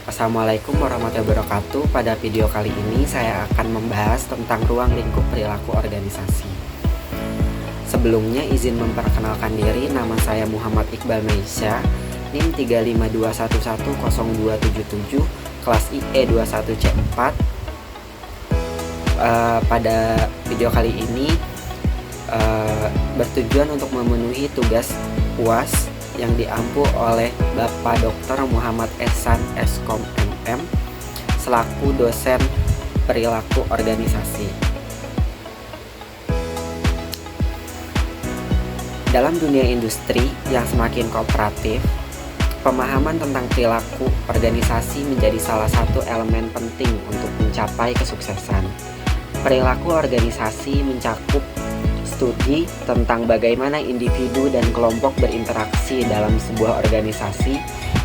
Assalamualaikum warahmatullahi wabarakatuh. Pada video kali ini saya akan membahas tentang ruang lingkup perilaku organisasi. Sebelumnya izin memperkenalkan diri, nama saya Muhammad Iqbal Meisya, NIM 352110277, kelas IE 21C4. Pada video kali ini bertujuan untuk memenuhi tugas UAS yang diampu oleh Bapak Dr. Muhammad Ehsan Eskom MM selaku dosen perilaku organisasi. Dalam dunia industri yang semakin kooperatif, pemahaman tentang perilaku organisasi menjadi salah satu elemen penting untuk mencapai kesuksesan. Perilaku organisasi mencakup studi tentang bagaimana individu dan kelompok berinteraksi dalam sebuah organisasi,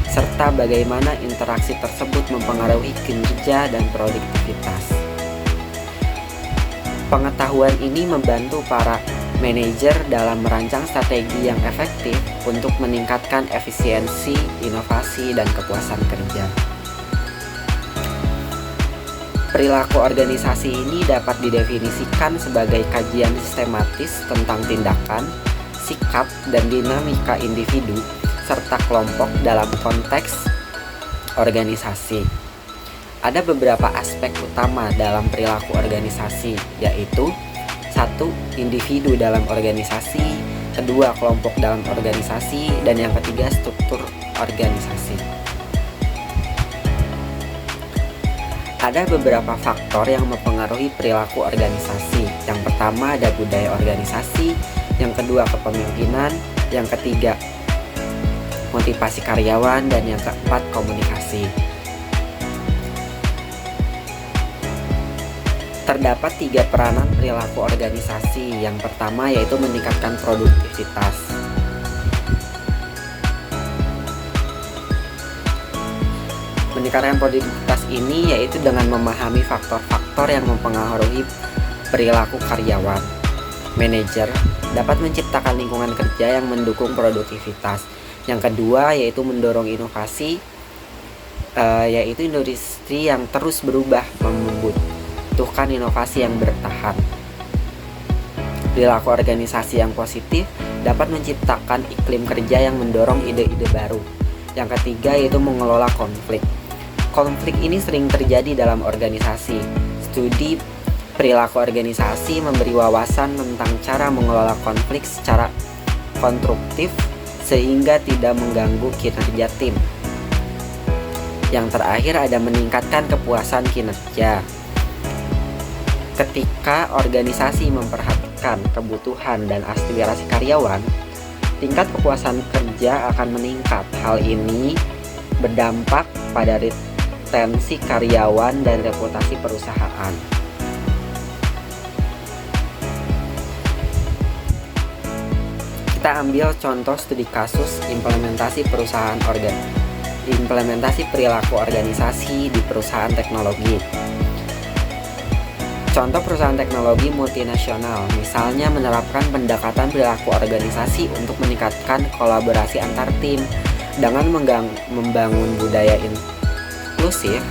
serta bagaimana interaksi tersebut mempengaruhi kinerja dan produktivitas. Pengetahuan ini membantu para manajer dalam merancang strategi yang efektif untuk meningkatkan efisiensi, inovasi, dan kepuasan kerja. Perilaku organisasi ini dapat didefinisikan sebagai kajian sistematis tentang tindakan, sikap, dan dinamika individu serta kelompok dalam konteks organisasi. Ada beberapa aspek utama dalam perilaku organisasi, yaitu 1. Individu dalam organisasi, 2. Kelompok dalam organisasi, dan yang ketiga struktur organisasi. Ada beberapa faktor yang mempengaruhi perilaku organisasi. Yang pertama ada budaya organisasi, yang kedua kepemimpinan, yang ketiga motivasi karyawan, dan yang keempat komunikasi. Terdapat 3 peranan perilaku organisasi. Yang pertama yaitu meningkatkan produktivitas. Meningkatkan produktivitas ini yaitu dengan memahami faktor-faktor yang mempengaruhi perilaku karyawan. Manajer dapat menciptakan lingkungan kerja yang mendukung produktivitas. Yang kedua yaitu mendorong inovasi, yaitu industri yang terus berubah membutuhkan inovasi yang bertahan. Perilaku organisasi yang positif dapat menciptakan iklim kerja yang mendorong ide-ide baru. Yang ketiga yaitu mengelola konflik. Konflik ini sering terjadi dalam organisasi. Studi perilaku organisasi memberi wawasan tentang cara mengelola konflik secara konstruktif sehingga tidak mengganggu kinerja tim. Yang terakhir ada meningkatkan kepuasan kinerja. Ketika organisasi memperhatikan kebutuhan dan aspirasi karyawan, tingkat kepuasan kerja akan meningkat. Hal ini berdampak pada retensi karyawan dan reputasi perusahaan. Kita ambil contoh studi kasus implementasi perilaku organisasi di perusahaan teknologi. Contoh perusahaan teknologi multinasional, misalnya menerapkan pendekatan perilaku organisasi untuk meningkatkan kolaborasi antar tim dengan membangun budaya inklusif,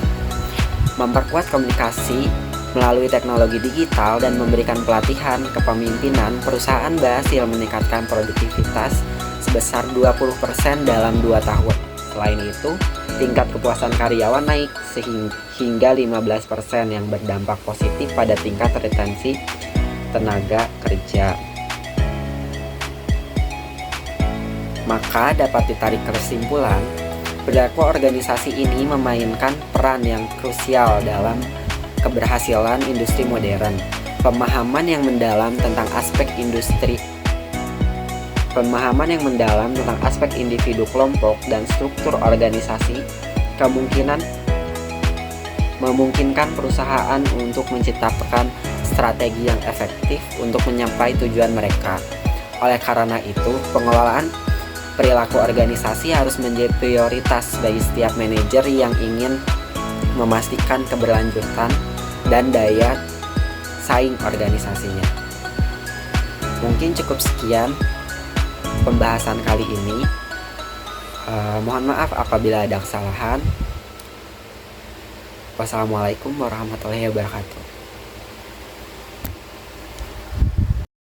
memperkuat komunikasi melalui teknologi digital, dan memberikan pelatihan kepemimpinan. Perusahaan berhasil meningkatkan produktivitas sebesar 20% dalam 2 tahun. Selain itu, tingkat kepuasan karyawan naik hingga 15% yang berdampak positif pada tingkat retensi tenaga kerja. Maka dapat ditarik kesimpulan, perilaku organisasi ini memainkan peran yang krusial dalam keberhasilan industri modern. Pemahaman yang mendalam tentang aspek individu, kelompok, dan struktur organisasi memungkinkan perusahaan untuk menciptakan strategi yang efektif untuk mencapai tujuan mereka. Oleh karena itu, pengelolaan perilaku organisasi harus menjadi prioritas bagi setiap manajer yang ingin memastikan keberlanjutan dan daya saing organisasinya. Mungkin cukup sekian pembahasan kali ini. Mohon maaf apabila ada kesalahan. Wassalamualaikum warahmatullahi wabarakatuh.